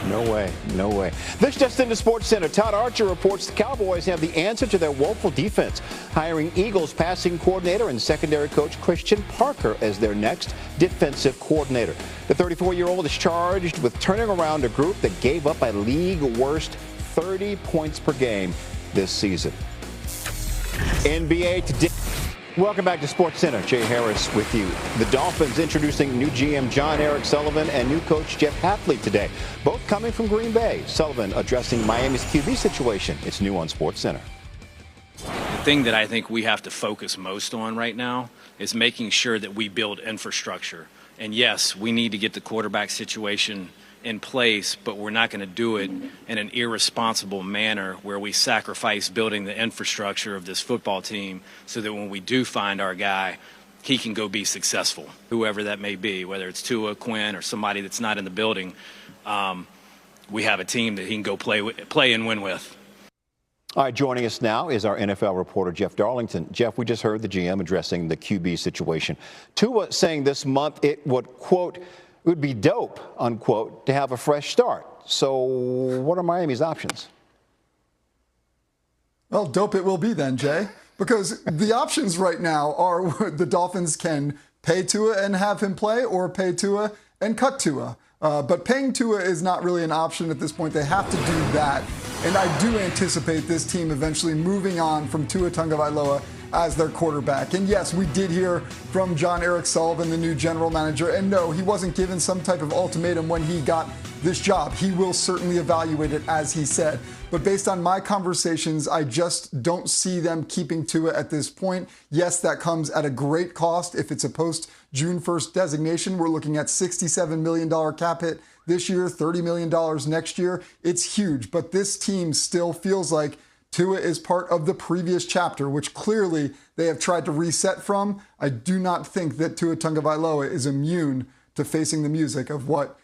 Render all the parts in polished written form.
No way. No way. This just into Sports Center. Todd Archer reports the Cowboys have the answer to their woeful defense, hiring Eagles passing coordinator and secondary coach Christian Parker as their next defensive coordinator. The 34-year-old is charged with turning around a group that gave up a league-worst 30 points per game this season. NBA today. Welcome back to Sports Center. Jay Harris with you. The Dolphins introducing new GM John Eric Sullivan and new coach Jeff Hafley today, both coming from Green Bay. Sullivan addressing Miami's QB situation. It's new on Sports Center. The thing that I think we have to focus most on right now is making sure that we build infrastructure. And yes, we need to get the quarterback situation in place, but we're not going to do it in an irresponsible manner where we sacrifice building the infrastructure of this football team so that when we do find our guy, he can go be successful, whoever that may be, whether it's Tua, Quinn, or somebody that's not in the building. We have a team that he can go play and win with. All right, joining us now is our NFL reporter, Jeff Darlington. Jeff, we just heard the GM addressing the QB situation. Tua saying this month it would, quote, it would be dope, unquote, to have a fresh start. So what are Miami's options? Well, dope it will be then, Jay, because the options right now are the Dolphins can pay Tua and have him play or pay Tua and cut Tua. But paying Tua is not really an option at this point. They have to do that. And I do anticipate this team eventually moving on from Tua Tagovailoa as their quarterback. And yes, we did hear from John Eric Sullivan, the new general manager. And no, he wasn't given some type of ultimatum when he got this job. He will certainly evaluate it, as he said. But based on my conversations, I just don't see them keeping Tua at this point. Yes, that comes at a great cost. If it's a post-June 1st designation, we're looking at $67 million cap hit this year, $30 million next year. It's huge. But this team still feels like Tua is part of the previous chapter, which clearly they have tried to reset from. I do not think that Tua Tagovailoa is immune to facing the music of what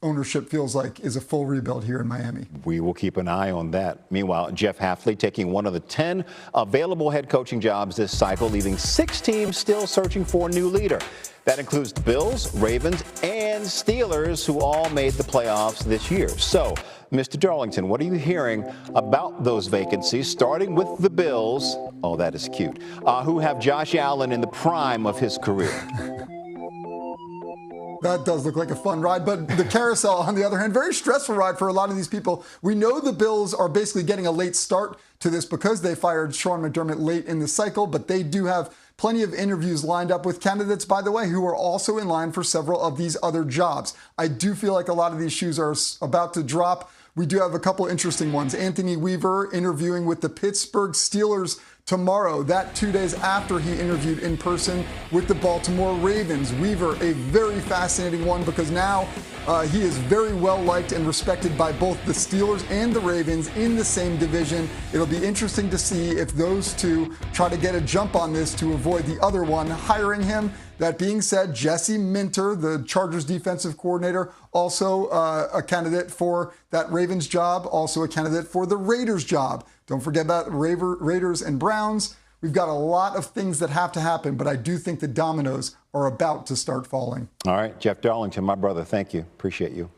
ownership feels like is a full rebuild here in Miami. We will keep an eye on that. Meanwhile, Jeff Hafley taking one of the 10 available head coaching jobs this cycle, leaving 6 teams still searching for a new leader. That includes the Bills, Ravens, and Steelers, who all made the playoffs this year. So, Mr. Darlington, what are you hearing about those vacancies, starting with the Bills? Oh, that is cute. Who have Josh Allen in the prime of his career. That does look like a fun ride, but the carousel, on the other hand, very stressful ride for a lot of these people. We know the Bills are basically getting a late start to this because they fired Sean McDermott late in the cycle, but they do have plenty of interviews lined up with candidates, by the way, who are also in line for several of these other jobs. I do feel like a lot of these shoes are about to drop. We do have a couple interesting ones. Anthony Weaver interviewing with the Pittsburgh Steelers tomorrow, that 2 days after he interviewed in person with the Baltimore Ravens. Weaver, a very fascinating one because now he is very well liked and respected by both the Steelers and the Ravens in the same division. It'll be interesting to see if those two try to get a jump on this to avoid the other one hiring him. That being said, Jesse Minter, the Chargers defensive coordinator, also a candidate for that Ravens job, also a candidate for the Raiders job. Don't forget about Raiders and Browns. We've got a lot of things that have to happen, but I do think the dominoes are about to start falling. All right, Jeff Darlington, my brother, thank you. Appreciate you.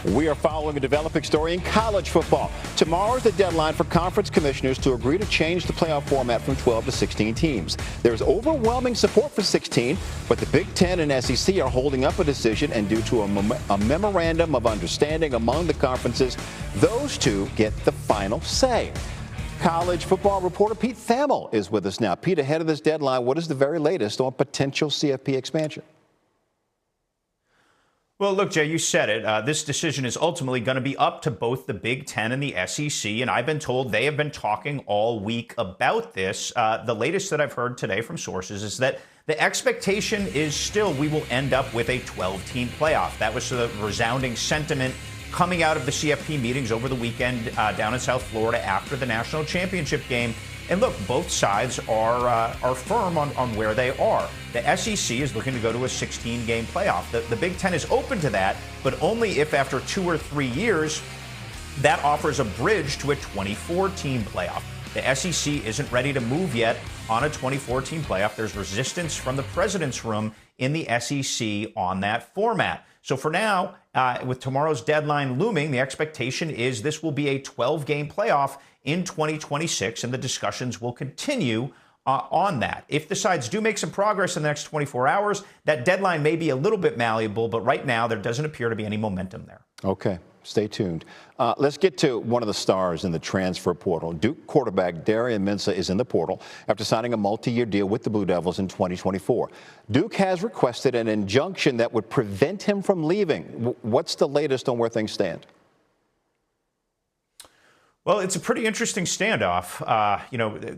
We are following a developing story in college football. Tomorrow is the deadline for conference commissioners to agree to change the playoff format from 12 to 16 teams. There's overwhelming support for 16, but the Big Ten and SEC are holding up a decision, and due to a memorandum of understanding among the conferences, those two get the final say. College football reporter Pete Thamel is with us now. Pete, ahead of this deadline, what is the very latest on potential CFP expansion? Well, look, Jay, you said it. This decision is ultimately going to be up to both the Big Ten and the SEC, and I've been told they have been talking all week about this. The latest that I've heard today from sources is that the expectation is still we will end up with a 12-team playoff. That was the resounding sentiment coming out of the CFP meetings over the weekend down in South Florida after the national championship game. And look, both sides are firm on where they are. The SEC is looking to go to a 16-game playoff. The Big Ten is open to that, but only if after 2 or 3 years that offers a bridge to a 24-team playoff. The SEC isn't ready to move yet on a 24-team playoff. There's resistance from the president's room in the SEC on that format. So for now, With tomorrow's deadline looming, the expectation is this will be a 12-game playoff in 2026, and the discussions will continue on that. If the sides do make some progress in the next 24 hours, that deadline may be a little bit malleable, but right now there doesn't appear to be any momentum there. Okay. Stay tuned. Let's get to one of the stars in the transfer portal. Duke quarterback Darian Mensah is in the portal after signing a multi-year deal with the Blue Devils in 2024. Duke has requested an injunction that would prevent him from leaving. What's the latest on where things stand? Well, it's a pretty interesting standoff.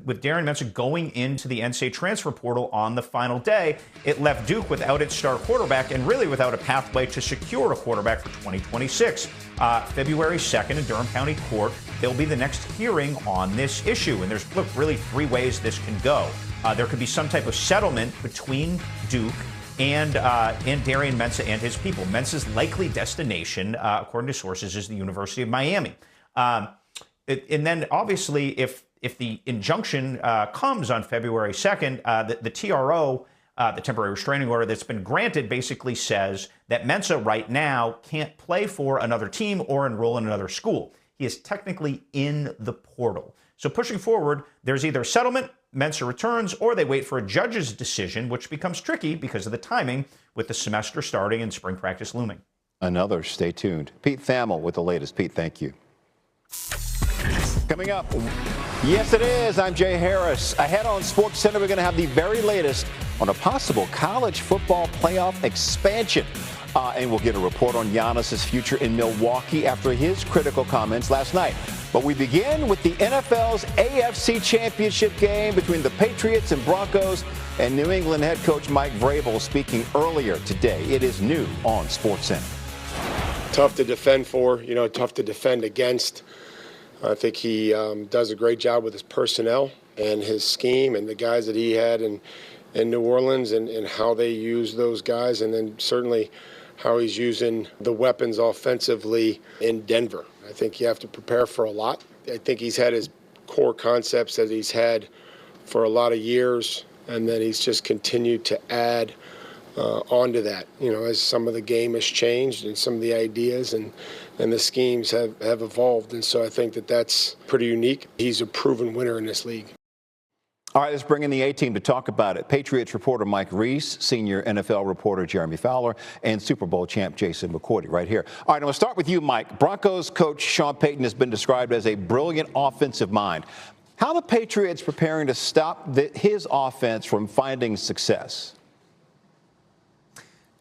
With Darian Mensah going into the NCAA transfer portal on the final day, it left Duke without its star quarterback and really without a pathway to secure a quarterback for 2026. February 2nd in Durham County Court, there'll be the next hearing on this issue. And there's, really three ways this can go. There could be some type of settlement between Duke and Darian Mensah and his people. Mensah's likely destination, according to sources, is the University of Miami. And then, obviously, if the injunction comes on February 2nd, the TRO, the temporary restraining order that's been granted, basically says that Mensah right now can't play for another team or enroll in another school. He is technically in the portal. So pushing forward, there's either settlement, Mensah returns, or they wait for a judge's decision, which becomes tricky because of the timing with the semester starting and spring practice looming. Stay tuned. Pete Thamel with the latest. Pete, thank you. Coming up, yes it is, I'm Jay Harris. Ahead on SportsCenter, we're going to have the very latest on a possible college football playoff expansion. And we'll get a report on Giannis's future in Milwaukee after his critical comments last night. But we begin with the NFL's AFC Championship game between the Patriots and Broncos, and New England head coach Mike Vrabel speaking earlier today. It is new on SportsCenter. Tough to defend for, tough to defend against. I think he does a great job with his personnel and his scheme and the guys that he had in New Orleans and how they use those guys, and then certainly how he's using the weapons offensively in Denver. I think you have to prepare for a lot. I think he's had his core concepts that he's had for a lot of years, and then he's just continued to add onto that, as some of the game has changed and some of the ideas and the schemes have evolved. And so I think that's pretty unique. He's a proven winner in this league. All right, let's bring in the A-team to talk about it. Patriots reporter Mike Reese, senior NFL reporter Jeremy Fowler, and Super Bowl champ Jason McCourty right here. All right, I'm going to start with you, Mike. Broncos coach Sean Payton has been described as a brilliant offensive mind. How are the Patriots preparing to stop his offense from finding success?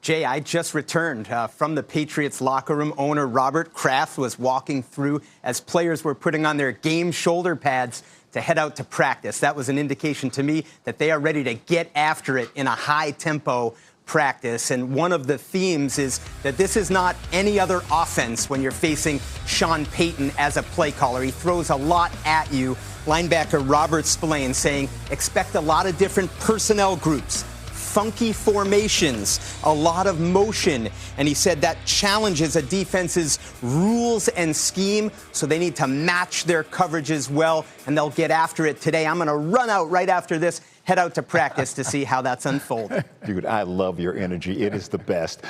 Jay, I just returned from the Patriots locker room. Owner Robert Kraft was walking through as players were putting on their game shoulder pads to head out to practice. That was an indication to me that they are ready to get after it in a high-tempo practice. And one of the themes is that this is not any other offense when you're facing Sean Payton as a play caller. He throws a lot at you. Linebacker Robert Spillane saying, expect a lot of different personnel groups, funky formations, a lot of motion. And he said that challenges a defense's rules and scheme, so they need to match their coverages well, and they'll get after it today. I'm going to run out right after this, head out to practice to see how that's unfolded. Dude, I love your energy. It is the best.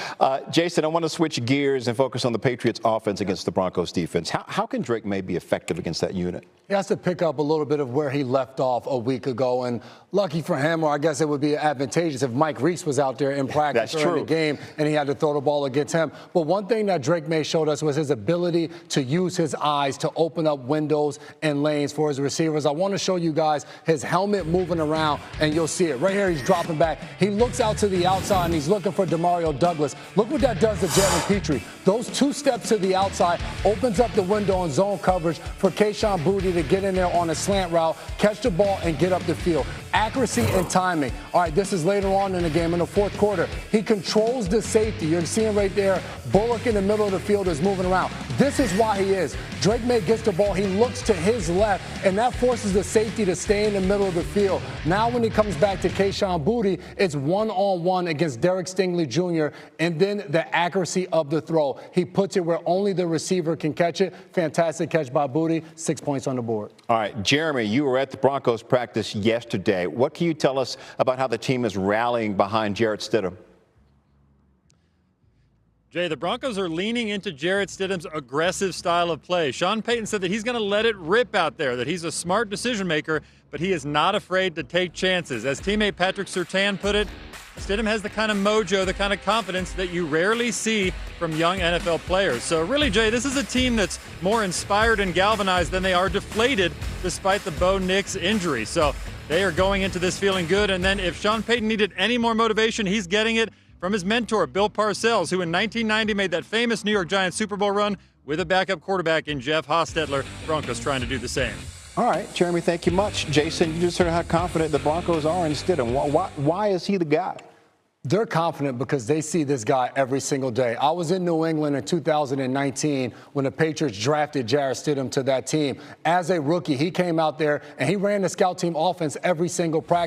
Jason, I want to switch gears and focus on the Patriots offense against the Broncos defense. How can Drake May be effective against that unit? He has to pick up a little bit of where he left off a week ago. And lucky for him, or I guess it would be advantageous if Mike Reese was out there in practice during the game and he had to throw the ball against him. But one thing that Drake May showed us was his ability to use his eyes to open up windows and lanes for his receivers. I want to show you guys his helmet moving around, and you'll see it. Right here, he's dropping back. He looks out to the outside, and he's looking for Demario Douglas. Look what that does to Jalen Petrie. Those two steps to the outside opens up the window on zone coverage for Kayshon Boutte to get in there on a slant route, catch the ball, and get up the field. Accuracy and timing. All right, this is later on in the game in the fourth quarter. He controls the safety. You're seeing right there, Bullock in the middle of the field is moving around. This is why he is. Drake May gets the ball. He looks to his left, and that forces the safety to stay in the middle of the field. Now when he comes back to Kayshon Boutte, it's one-on-one against Derek Stingley Jr., and then the accuracy of the throw. He puts it where only the receiver can catch it. Fantastic catch by Boutte. 6 points on the board. All right, Jeremy, you were at the Broncos practice yesterday. What can you tell us about how the team is rallying behind Jarrett Stidham? Jay, the Broncos are leaning into Jarrett Stidham's aggressive style of play. Sean Payton said that he's going to let it rip out there, that he's a smart decision maker, but he is not afraid to take chances. As teammate Patrick Surtain put it, Stidham has the kind of mojo, the kind of confidence that you rarely see from young NFL players. So really, Jay, this is a team that's more inspired and galvanized than they are deflated despite the Bo Nix injury. So they are going into this feeling good. And then if Sean Payton needed any more motivation, he's getting it from his mentor, Bill Parcells, who in 1990 made that famous New York Giants Super Bowl run with a backup quarterback in Jeff Hostetler. Broncos trying to do the same. All right, Jeremy, thank you much. Jason, you just heard how confident the Broncos are in Stidham. Why is he the guy? They're confident because they see this guy every single day. I was in New England in 2019 when the Patriots drafted Jarrett Stidham to that team. As a rookie, he came out there and he ran the scout team offense every single practice.